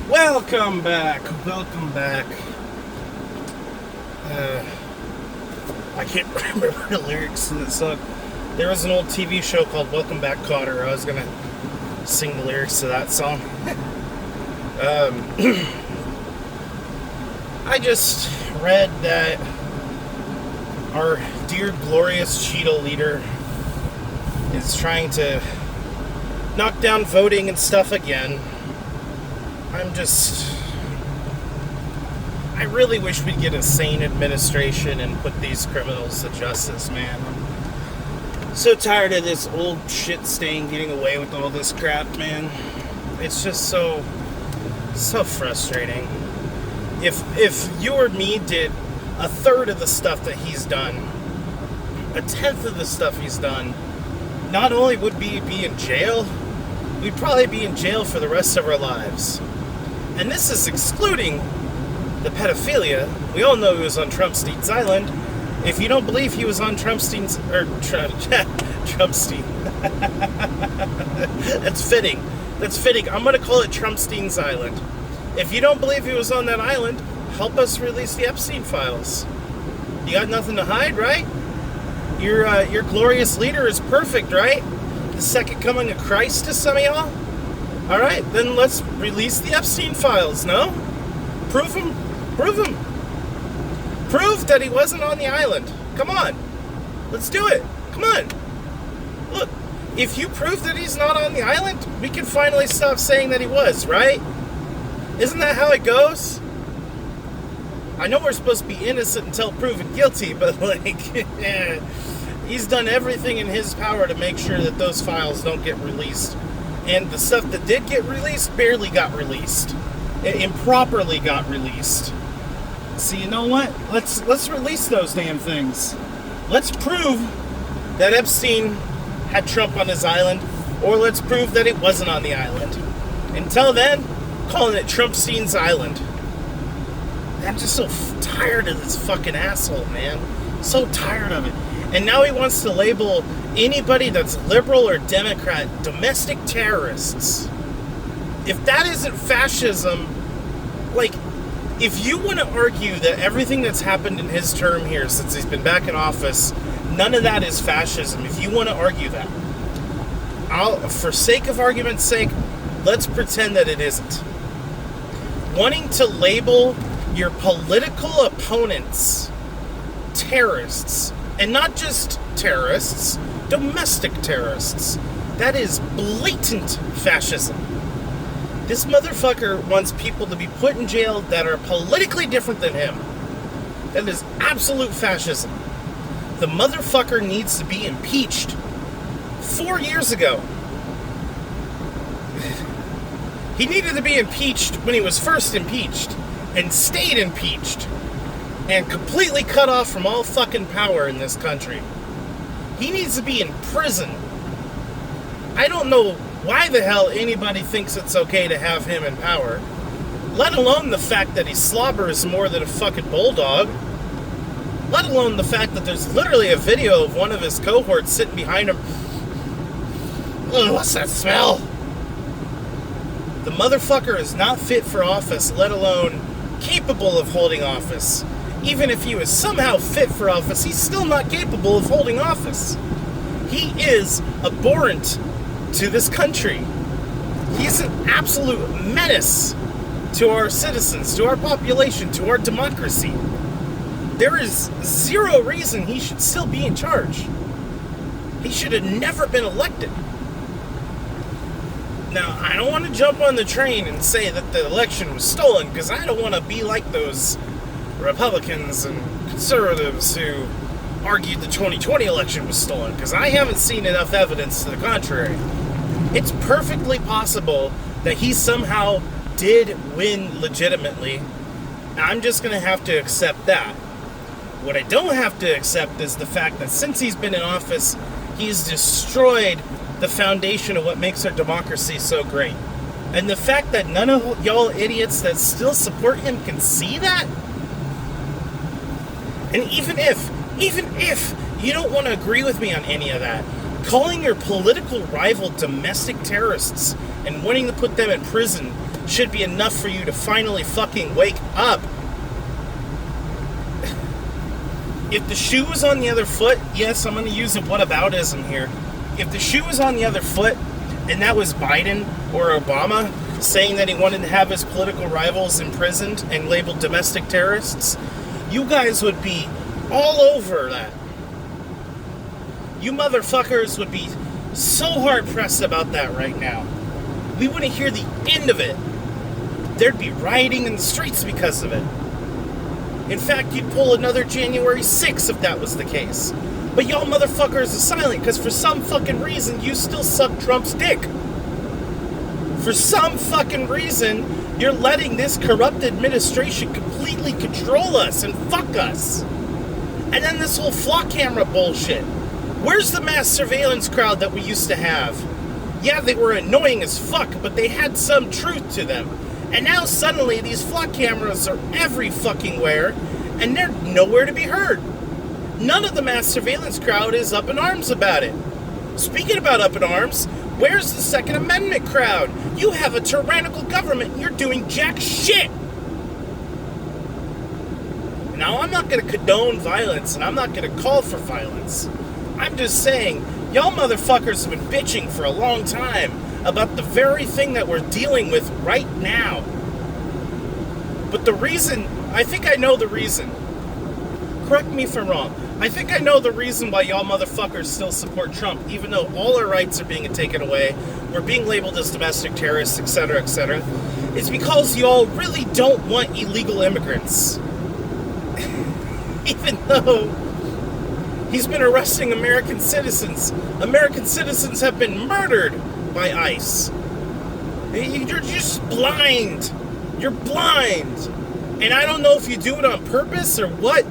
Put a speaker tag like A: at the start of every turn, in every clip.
A: Welcome back. Welcome back. I can't remember the lyrics to this song. There was an old TV show called Welcome Back, Kotter. I was going to sing the lyrics to that song. I just read that our dear glorious Cheeto leader is trying to knock down voting and stuff again. I really wish we'd get a sane administration and put these criminals to justice, man. I'm so tired of this old shit stain getting away with all this crap, man. It's just so frustrating. If you or me did a third of the stuff that he's done, a tenth of the stuff he's done, not only would we be in jail, we'd probably be in jail for the rest of our lives. And this is excluding the pedophilia. We all know he was on Trumpstein's Island. If you don't believe he was on Trumpstein's, Trumpstein. That's fitting. I'm going to call it Trumpstein's Island. If you don't believe he was on that island, help us release the Epstein files. You got nothing to hide, right? Your glorious leader is perfect, right? The second coming of Christ to some of y'all? Alright, then let's release the Epstein files, no? Prove him. Prove that he wasn't on the island. Come on. Let's do it. Come on. Look, if you prove that he's not on the island, we can finally stop saying that he was, right? Isn't that how it goes? I know we're supposed to be innocent until proven guilty, but he's done everything in his power to make sure that those files don't get released. And the stuff that did get released barely got released. It improperly got released. So you know what? Let's release those damn things. Let's prove that Epstein had Trump on his island, or let's prove that it wasn't on the island. Until then, calling it Trumpstein's Island. I'm just so tired of this fucking asshole, man. So tired of it. And now he wants to label anybody that's liberal or Democrat domestic terrorists. If that isn't fascism, if you want to argue that everything that's happened in his term here since he's been back in office, none of that is fascism. If you want to argue that, for sake of argument's sake, let's pretend that it isn't. Wanting to label your political opponents terrorists, and not just terrorists, domestic terrorists. That is blatant fascism. This motherfucker wants people to be put in jail that are politically different than him. That is absolute fascism. The motherfucker needs to be impeached 4 years ago. He needed to be impeached when he was first impeached, and stayed impeached, and completely cut off from all fucking power in this country. He needs to be in prison. I don't know why the hell anybody thinks it's okay to have him in power, let alone the fact that he slobbers more than a fucking bulldog, let alone the fact that there's literally a video of one of his cohorts sitting behind him. Ugh, what's that smell? The motherfucker is not fit for office, let alone capable of holding office. Even if he was somehow fit for office, he's still not capable of holding office. He is abhorrent to this country. He's an absolute menace to our citizens, to our population, to our democracy. There is zero reason he should still be in charge. He should have never been elected. Now, I don't want to jump on the train and say that the election was stolen, because I don't want to be like those Republicans and conservatives who argued the 2020 election was stolen, because I haven't seen enough evidence to the contrary. It's perfectly possible that he somehow did win legitimately. I'm just going to have to accept that. What I don't have to accept is the fact that since he's been in office, he's destroyed the foundation of what makes our democracy so great. And the fact that none of y'all idiots that still support him can see that? And even if you don't want to agree with me on any of that, calling your political rival domestic terrorists and wanting to put them in prison should be enough for you to finally fucking wake up. If the shoe was on the other foot, yes, I'm going to use a whataboutism here. If the shoe was on the other foot, and that was Biden or Obama saying that he wanted to have his political rivals imprisoned and labeled domestic terrorists, you guys would be all over that. You motherfuckers would be so hard-pressed about that right now. We wouldn't hear the end of it. There'd be rioting in the streets because of it. In fact, you'd pull another January 6th if that was the case. But y'all motherfuckers are silent because for some fucking reason, you still suck Trump's dick. For some fucking reason, you're letting this corrupt administration completely control us and fuck us. And then this whole flock camera bullshit. Where's the mass surveillance crowd that we used to have? Yeah, they were annoying as fuck, but they had some truth to them. And now suddenly these flock cameras are every fucking where, and they're nowhere to be heard. None of the mass surveillance crowd is up in arms about it. Speaking about up in arms, where's the Second Amendment crowd? You have a tyrannical government and you're doing jack shit. Now, I'm not going to condone violence and I'm not going to call for violence. I'm just saying, y'all motherfuckers have been bitching for a long time about the very thing that we're dealing with right now. But the reason, I think I know the reason. Correct me if I'm wrong. I think I know the reason why y'all motherfuckers still support Trump, even though all our rights are being taken away, we're being labeled as domestic terrorists, etc., etc. It's because y'all really don't want illegal immigrants. Even though he's been arresting American citizens. American citizens have been murdered by ICE. You're just blind. You're blind. And I don't know if you do it on purpose or what.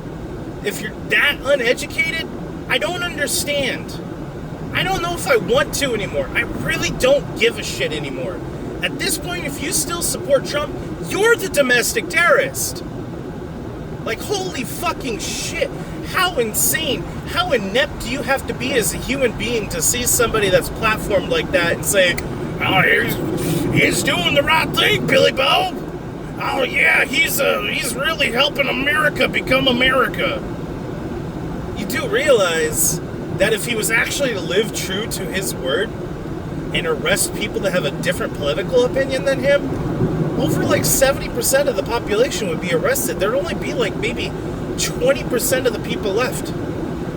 A: If you're that uneducated, I don't understand. I don't know if I want to anymore. I really don't give a shit anymore. At this point, if you still support Trump, you're the domestic terrorist. Like, holy fucking shit. How insane, how inept do you have to be as a human being to see somebody that's platformed like that and say, oh, he's doing the right thing, Billy Bob. Oh yeah, he's really helping America become America. You do realize that if he was actually to live true to his word and arrest people that have a different political opinion than him, over like 70% of the population would be arrested. There'd only be like maybe 20% of the people left.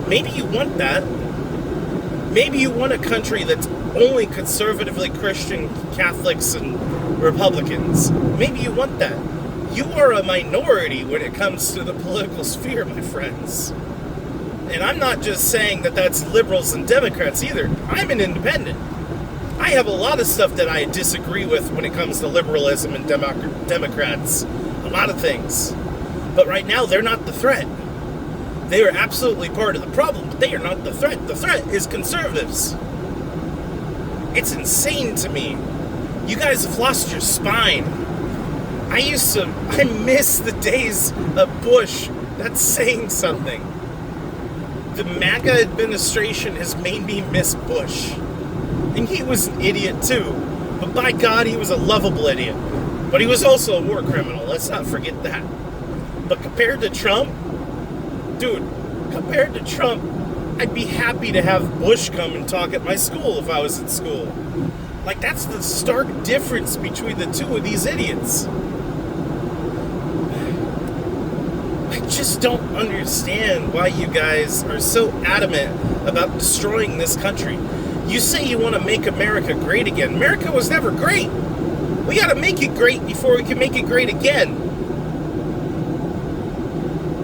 A: Maybe you want that. Maybe you want a country that's only conservatively Christian Catholics and Republicans. Maybe you want that. You are a minority when it comes to the political sphere, my friends. And I'm not just saying that that's liberals and Democrats either. I'm an independent. I have a lot of stuff that I disagree with when it comes to liberalism and Democrats. A lot of things. But right now, they're not the threat. They are absolutely part of the problem, but they are not the threat. The threat is conservatives. It's insane to me. You guys have lost your spine. I miss the days of Bush. That's saying something. The MAGA administration has made me miss Bush. And he was an idiot too. But by God, he was a lovable idiot. But he was also a war criminal. Let's not forget that. But compared to Trump, dude, compared to Trump, I'd be happy to have Bush come and talk at my school if I was at school. Like, that's the stark difference between the two of these idiots. I just don't understand why you guys are so adamant about destroying this country. You say you want to make America great again. America was never great. We got to make it great before we can make it great again.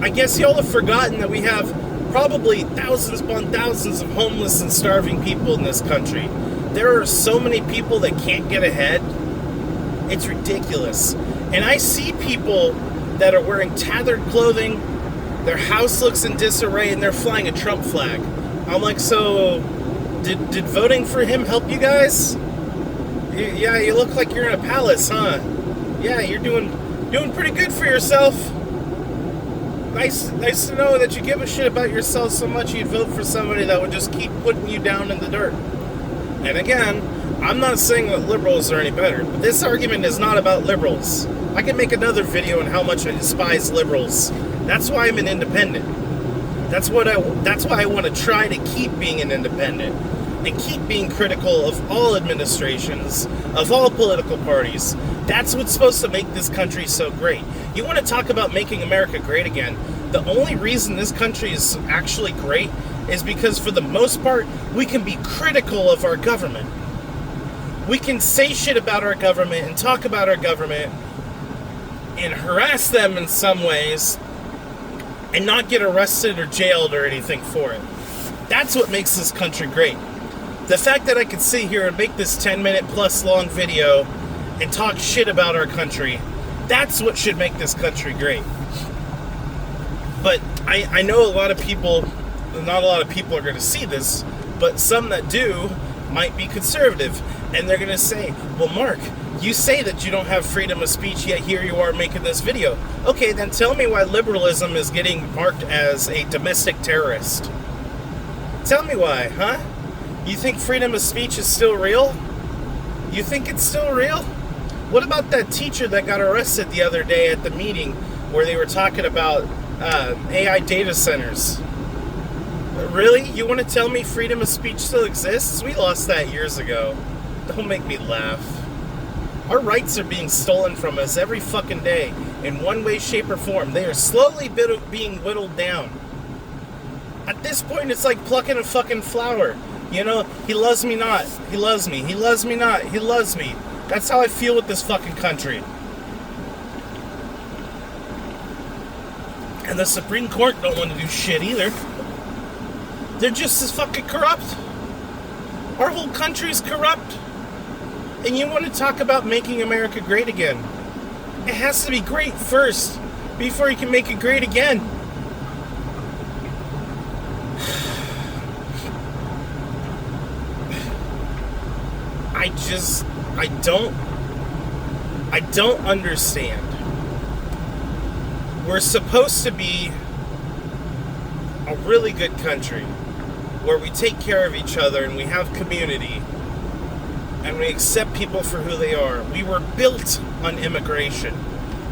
A: I guess y'all have forgotten that we have probably thousands upon thousands of homeless and starving people in this country. There are so many people that can't get ahead. It's ridiculous. And I see people that are wearing tattered clothing, their house looks in disarray, and they're flying a Trump flag. I'm like, so did voting for him help you guys? Yeah, you look like you're in a palace, huh? Yeah, you're doing pretty good for yourself. Nice to know that you give a shit about yourself so much you'd vote for somebody that would just keep putting you down in the dirt. And again, I'm not saying that liberals are any better, but this argument is not about liberals. I can make another video on how much I despise liberals. That's why I'm an independent. That's why I want to try to keep being an independent and keep being critical of all administrations, of all political parties. That's what's supposed to make this country so great. You want to talk about making America great again? The only reason this country is actually great is because, for the most part, we can be critical of our government. We can say shit about our government and talk about our government and harass them in some ways and not get arrested or jailed or anything for it. That's what makes this country great. The fact that I can sit here and make this 10-minute plus long video and talk shit about our country, that's what should make this country great. But I know a lot of people, not a lot of people are going to see this, but some that do might be conservative. And they're going to say, well, Mark, you say that you don't have freedom of speech, yet here you are making this video. Okay, then tell me why liberalism is getting marked as a domestic terrorist. Tell me why, huh? You think freedom of speech is still real? You think it's still real? What about that teacher that got arrested the other day at the meeting where they were talking about AI data centers? Really? You want to tell me freedom of speech still exists? We lost that years ago. Don't make me laugh. Our rights are being stolen from us every fucking day in one way, shape, or form. They are slowly being whittled down. At this point, it's like plucking a fucking flower. You know, he loves me not. He loves me. He loves me not. He loves me. That's how I feel with this fucking country. And the Supreme Court don't want to do shit either. They're just as fucking corrupt. Our whole country's corrupt. And you want to talk about making America great again. It has to be great first, before you can make it great again. I don't understand. We're supposed to be a really good country where we take care of each other and we have community and we accept people for who they are. We were built on immigration.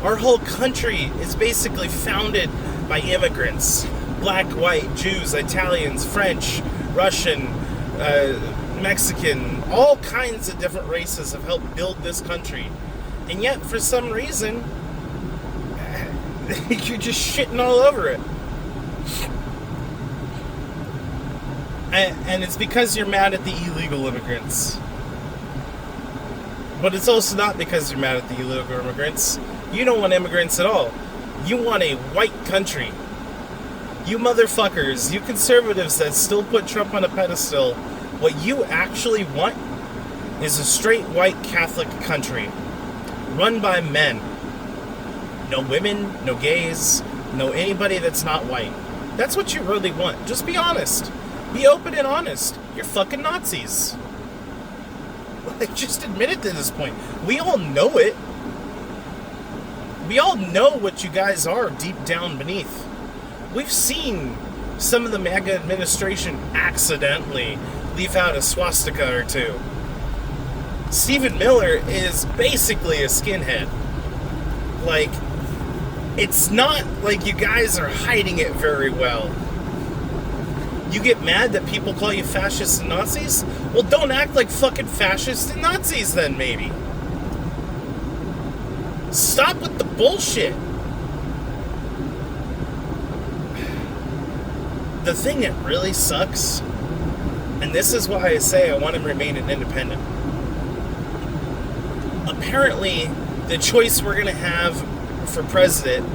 A: Our whole country is basically founded by immigrants. Black, white, Jews, Italians, French, Russian, Mexican, all kinds of different races have helped build this country. And yet, for some reason, you're just shitting all over it. And it's because you're mad at the illegal immigrants. But it's also not because you're mad at the illegal immigrants. You don't want immigrants at all. You want a white country. You motherfuckers, you conservatives that still put Trump on a pedestal, what you actually want is a straight white Catholic country run by men. No women, no gays, no anybody that's not white. That's what you really want. Just be honest. Be open and honest. You're fucking Nazis. Like, just admit it to this point. We all know it. We all know what you guys are deep down beneath. We've seen some of the MAGA administration accidentally leave out a swastika or two. Stephen Miller is basically a skinhead. Like, it's not like you guys are hiding it very well. You get mad that people call you fascists and Nazis? Well, don't act like fucking fascists and Nazis then, maybe. Stop with the bullshit. The thing that really sucks, and this is why I say I want to remain an independent. Apparently, the choice we're going to have for president,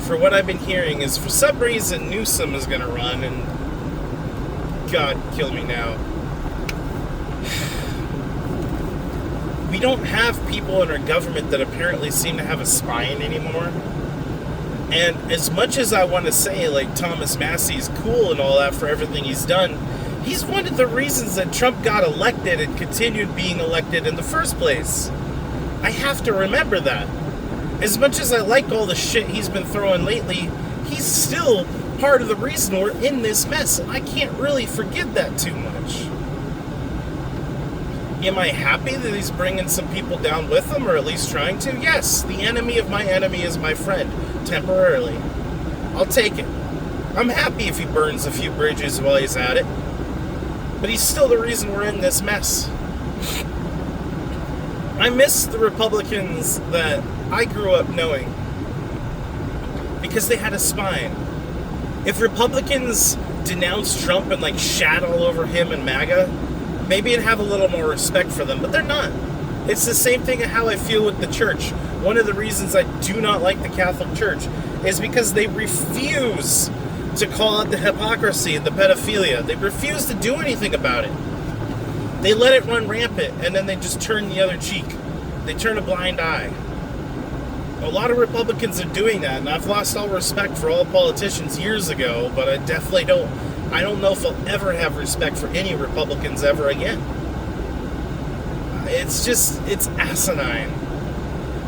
A: for what I've been hearing, is for some reason Newsom is going to run, and God, kill me now. We don't have people in our government that apparently seem to have a spine anymore. And as much as I want to say, like, Thomas Massey's cool and all that for everything he's done, he's one of the reasons that Trump got elected and continued being elected in the first place. I have to remember that. As much as I like all the shit he's been throwing lately, he's still part of the reason we're in this mess. And I can't really forget that too much. Am I happy that he's bringing some people down with him, or at least trying to? Yes, the enemy of my enemy is my friend, temporarily. I'll take it. I'm happy if he burns a few bridges while he's at it. But he's still the reason we're in this mess. I miss the Republicans that I grew up knowing because they had a spine. If Republicans denounced Trump and shat all over him and MAGA, maybe I'd have a little more respect for them, but they're not. It's the same thing how I feel with the church. One of the reasons I do not like the Catholic Church is because they refuse to call out the hypocrisy and the pedophilia. They refuse to do anything about it. They let it run rampant, and then they just turn the other cheek. They turn a blind eye. A lot of Republicans are doing that, and I've lost all respect for all politicians years ago, but I definitely I don't know if I'll ever have respect for any Republicans ever again. It's asinine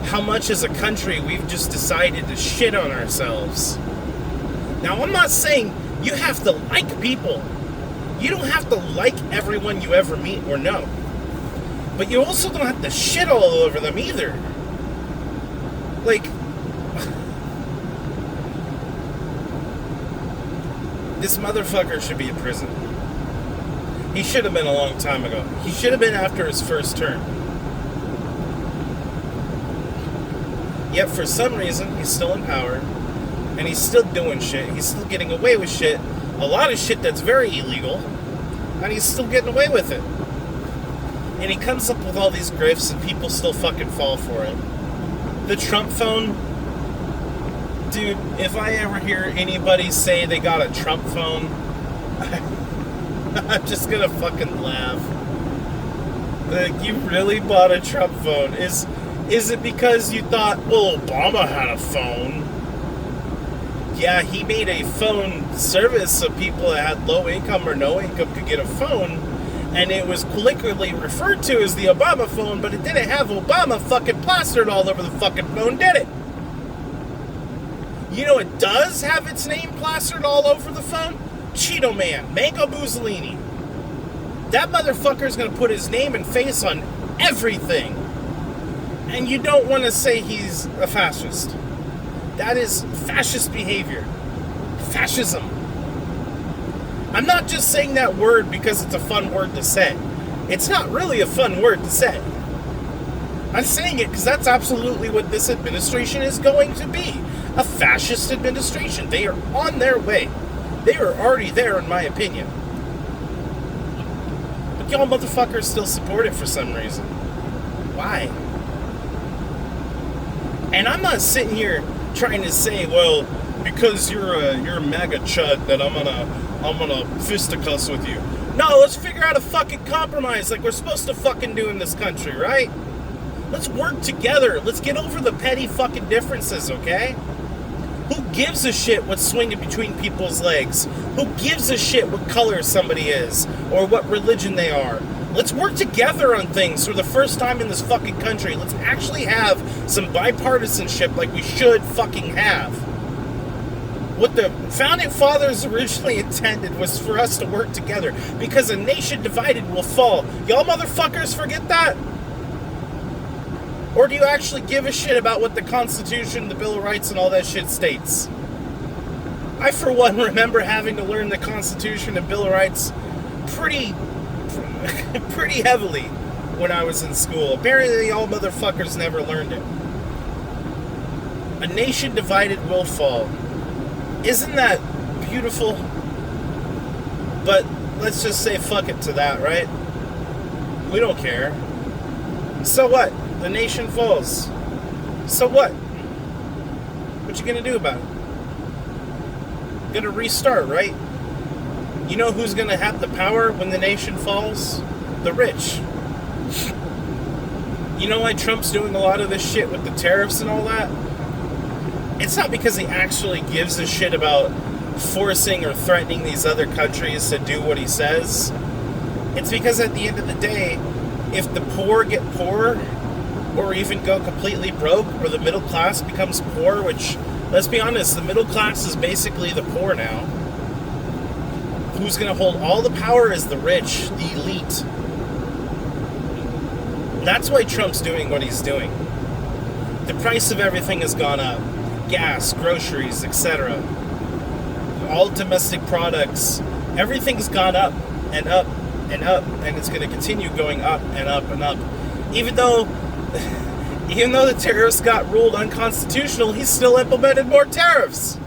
A: how much as a country we've just decided to shit on ourselves. Now, I'm not saying you have to like people. You don't have to like everyone you ever meet or know. But you also don't have to shit all over them either. This motherfucker should be in prison. He should have been a long time ago. He should have been after his first term. Yet for some reason, he's still in power. And he's still doing shit. He's still getting away with shit. A lot of shit that's very illegal. And he's still getting away with it. And he comes up with all these grifts and people still fucking fall for it. The Trump phone. Dude, if I ever hear anybody say they got a Trump phone, I'm just gonna fucking laugh. You really bought a Trump phone? Is it because you thought, well, Obama had a phone? Yeah, he made a phone service so people that had low income or no income could get a phone, and it was colloquially referred to as the Obama phone, but it didn't have Obama fucking plastered all over the fucking phone, did it? You know it does have its name plastered all over the phone? Cheeto Man, Mango Mussolini. That motherfucker's gonna put his name and face on everything. And you don't want to say he's a fascist. That is fascist behavior. Fascism. I'm not just saying that word because it's a fun word to say. It's not really a fun word to say. I'm saying it because that's absolutely what this administration is going to be. A fascist administration. They are on their way. They are already there, in my opinion. But y'all motherfuckers still support it for some reason. Why? And I'm not sitting here trying to say, well, because you're a MAGA chud that I'm gonna fisticuss with you. No, let's figure out a fucking compromise like we're supposed to fucking do in this country, right? Let's work together. Let's get over the petty fucking differences, okay? Who gives a shit what's swinging between people's legs? Who gives a shit what color somebody is or what religion they are? Let's work together on things for the first time in this fucking country. Let's actually have some bipartisanship like we should fucking have. What the founding fathers originally intended was for us to work together because a nation divided will fall. Y'all motherfuckers forget that? Or do you actually give a shit about what the Constitution, the Bill of Rights, and all that shit states? I, for one, remember having to learn the Constitution and Bill of Rights pretty heavily when I was in school. Apparently, y'all motherfuckers never learned it. A nation divided will fall. Isn't that beautiful? But let's just say fuck it to that, right? We don't care. So what? The nation falls. So what? What you gonna do about it? Gonna restart, right? You know who's gonna have the power when the nation falls? The rich. You know why Trump's doing a lot of this shit with the tariffs and all that? It's not because he actually gives a shit about forcing or threatening these other countries to do what he says. It's because at the end of the day, if the poor get poorer, or even go completely broke, or the middle class becomes poor, which, let's be honest, the middle class is basically the poor now. Who's going to hold all the power is the rich, the elite. That's why Trump's doing what he's doing. The price of everything has gone up. Gas, groceries, etc. All domestic products. Everything's gone up and up and up, and it's going to continue going up and up and up. Even though the tariffs got ruled unconstitutional, he still implemented more tariffs.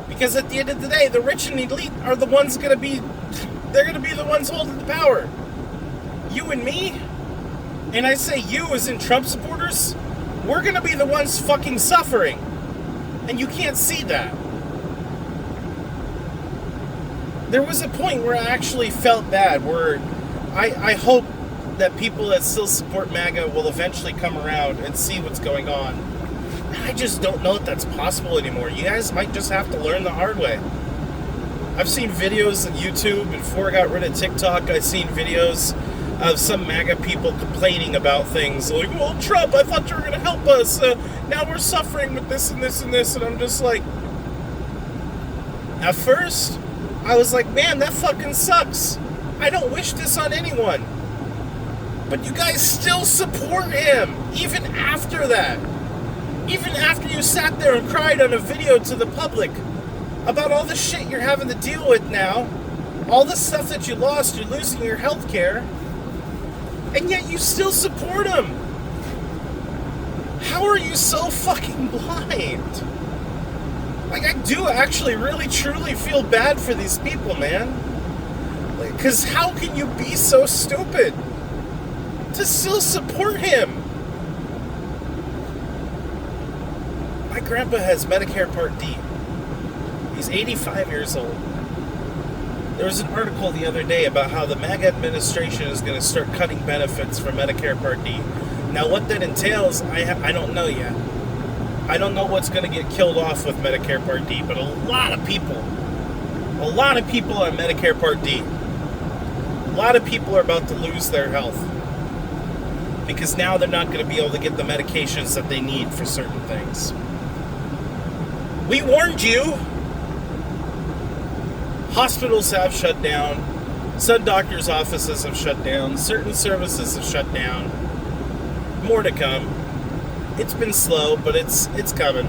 A: Because at the end of the day, the rich and elite are the ones they're going to be the ones holding the power. You and me, and I say you as in Trump supporters, we're going to be the ones fucking suffering. And you can't see that. There was a point where I actually felt bad, where I hope that people that still support MAGA will eventually come around and see what's going on. I just don't know if that's possible anymore. You guys might just have to learn the hard way. I've seen videos on YouTube. Before I got rid of TikTok, I've seen videos of some MAGA people complaining about things. Like, well, Trump, I thought you were going to help us. Now we're suffering with this and this and this. And I'm just like... At first, I was like, man, that fucking sucks. I don't wish this on anyone. But you guys still support him, even after that. Even after you sat there and cried on a video to the public about all the shit you're having to deal with now, all the stuff that you lost, you're losing your health care, and yet you still support him. How are you so fucking blind? Like, I do actually really truly feel bad for these people, man. Because how can you be so stupid to still support him? My grandpa has Medicare Part D. He's 85 years old. There was an article the other day about how the MAGA administration is going to start cutting benefits for Medicare Part D. Now, what that entails, I don't know yet. I don't know what's going to get killed off with Medicare Part D, but a lot of people are on Medicare Part D. A lot of people are about to lose their health because now they're not going to be able to get the medications that they need for certain things. We warned you. Hospitals have shut down. Some doctors' offices have shut down. Certain services have shut down. More to come. It's been slow, but it's coming.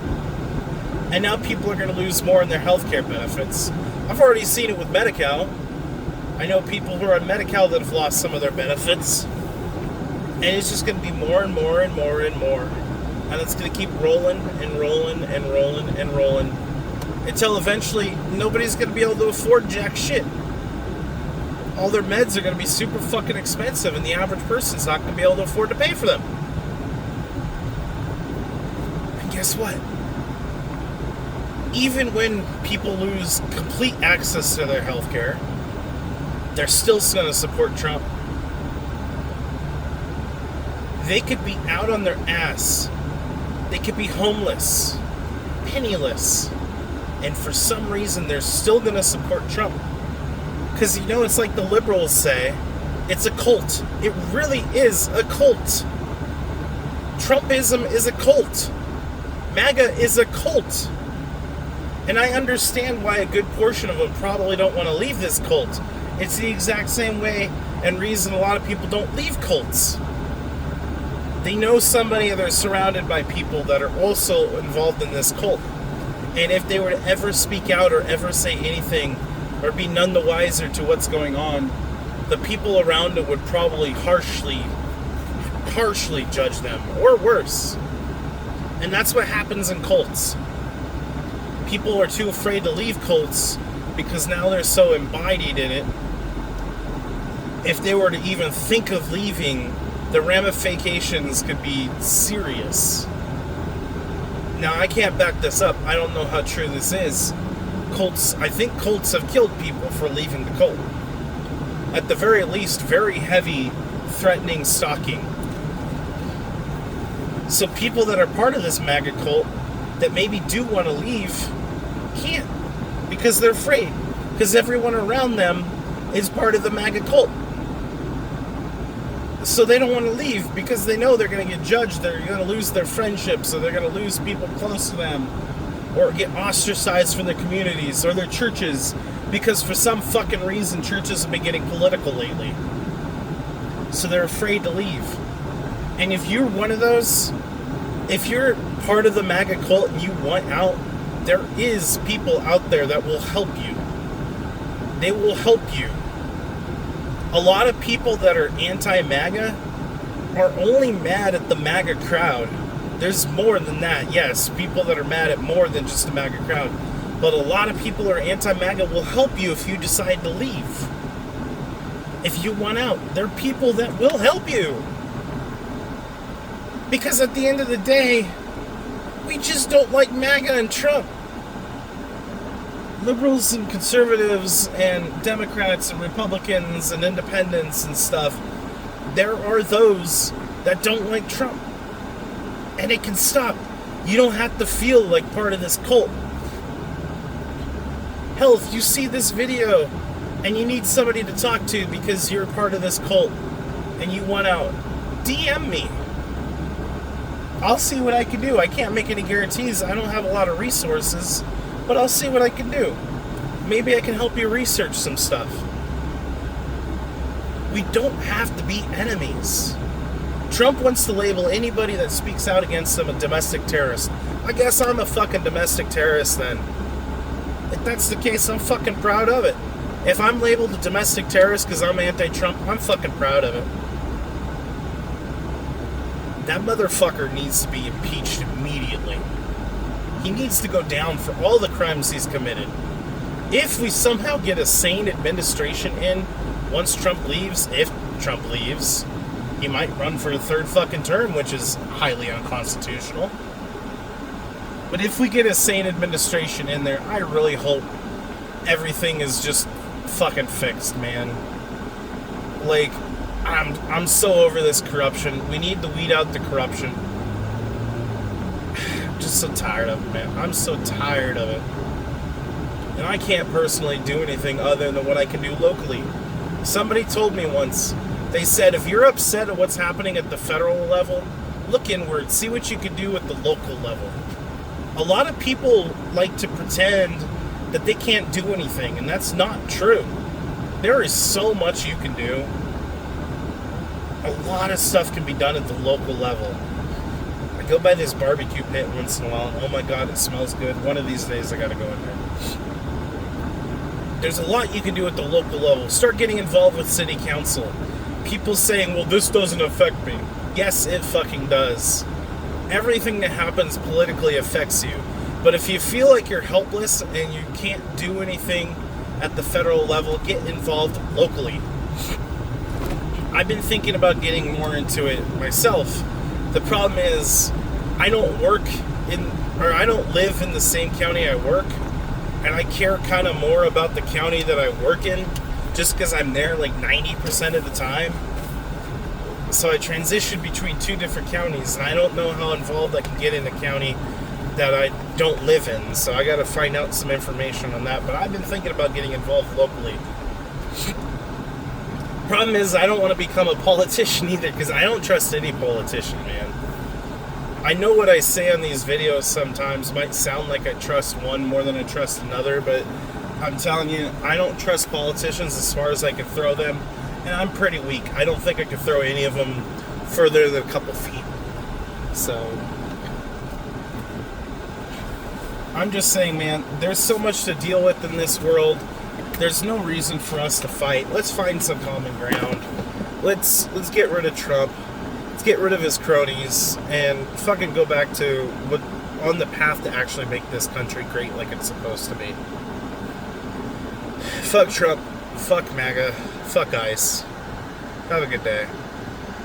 A: And now people are going to lose more in their healthcare benefits. I've already seen it with Medi-Cal. I know people who are on Medi-Cal that have lost some of their benefits. And it's just going to be more and more and more and more. And it's going to keep rolling and rolling and rolling and rolling until eventually nobody's going to be able to afford jack shit. All their meds are going to be super fucking expensive, and the average person's not going to be able to afford to pay for them. And guess what? Even when people lose complete access to their health care, they're still going to support Trump. They could be out on their ass. They could be homeless, penniless, and for some reason they're still going to support Trump. Because, you know, it's like the liberals say, it's a cult. It really is a cult. Trumpism is a cult. MAGA is a cult. And I understand why a good portion of them probably don't want to leave this cult. It's the exact same way and reason a lot of people don't leave cults. They know somebody, they're surrounded by people that are also involved in this cult. And if they were to ever speak out or ever say anything or be none the wiser to what's going on, the people around it would probably harshly judge them, or worse. And that's what happens in cults. People are too afraid to leave cults because now they're so embodied in it. If they were to even think of leaving, the ramifications could be serious. Now, I can't back this up. I don't know how true this is. I think cults have killed people for leaving the cult. At the very least, very heavy, threatening stalking. So people that are part of this MAGA cult that maybe do want to leave can't, because they're afraid. Because everyone around them is part of the MAGA cult. So they don't want to leave because they know they're going to get judged, they're going to lose their friendships, or they're going to lose people close to them, or get ostracized from their communities or their churches, because for some fucking reason churches have been getting political lately. so they're afraid to leave. And if you're one of those, if you're part of the MAGA cult and you want out, there is people out there that will help you. They will help you. A lot of people that are anti-MAGA are only mad at the MAGA crowd. There's more than that, yes. People that are mad at more than just the MAGA crowd. But a lot of people who are anti-MAGA will help you if you decide to leave. If you want out, there are people that will help you. Because at the end of the day, we just don't like MAGA and Trump. Liberals and conservatives and Democrats and Republicans and independents and stuff, there are those that don't like Trump. And it can stop. You don't have to feel like part of this cult. Hell, if you see this video and you need somebody to talk to because you're part of this cult and you want out, DM me. I'll see what I can do. I can't make any guarantees. I don't have a lot of resources, but I'll see what I can do. Maybe I can help you research some stuff. We don't have to be enemies. Trump wants to label anybody that speaks out against him a domestic terrorist. I guess I'm a fucking domestic terrorist then. If that's the case, I'm fucking proud of it. If I'm labeled a domestic terrorist because I'm anti-Trump, I'm fucking proud of it. That motherfucker needs to be impeached immediately. He needs to go down for all the crimes he's committed. If we somehow get a sane administration in, once Trump leaves, if Trump leaves, he might run for a third fucking term, which is highly unconstitutional. But if we get a sane administration in there, I really hope everything is just fucking fixed, man. Like, I'm so over this corruption. We need to weed out the corruption. I'm just so tired of it, man. I'm so tired of it. And I can't personally do anything other than what I can do locally. Somebody told me once, they said, if you're upset at what's happening at the federal level, look inward, see what you can do at the local level. A lot of people like to pretend that they can't do anything, and that's not true. There is so much you can do. A lot of stuff can be done at the local level. I go by this barbecue pit once in a while, and oh my god, it smells good. One of these days I gotta go in there. There's a lot you can do at the local level. Start getting involved with city council. People saying, well, this doesn't affect me. Yes, it fucking does. Everything that happens politically affects you. But if you feel like you're helpless and you can't do anything at the federal level, get involved locally. I've been thinking about getting more into it myself. The problem is I don't live in the same county I work, and I care kind of more about the county that I work in just because I'm there like 90% of the time. So I transition between two different counties, and I don't know how involved I can get in a county that I don't live in. So I got to find out some information on that. But I've been thinking about getting involved locally. Problem is, I don't want to become a politician either, because I don't trust any politician, man. I know what I say on these videos sometimes might sound like I trust one more than I trust another, but I'm telling you, I don't trust politicians as far as I can throw them. And I'm pretty weak. I don't think I could throw any of them further than a couple feet. So, I'm just saying, man, there's so much to deal with in this world. There's no reason for us to fight. Let's find some common ground. Let's get rid of Trump. Let's get rid of his cronies and fucking go back to on the path to actually make this country great like it's supposed to be. Fuck Trump. Fuck MAGA. Fuck ICE. Have a good day.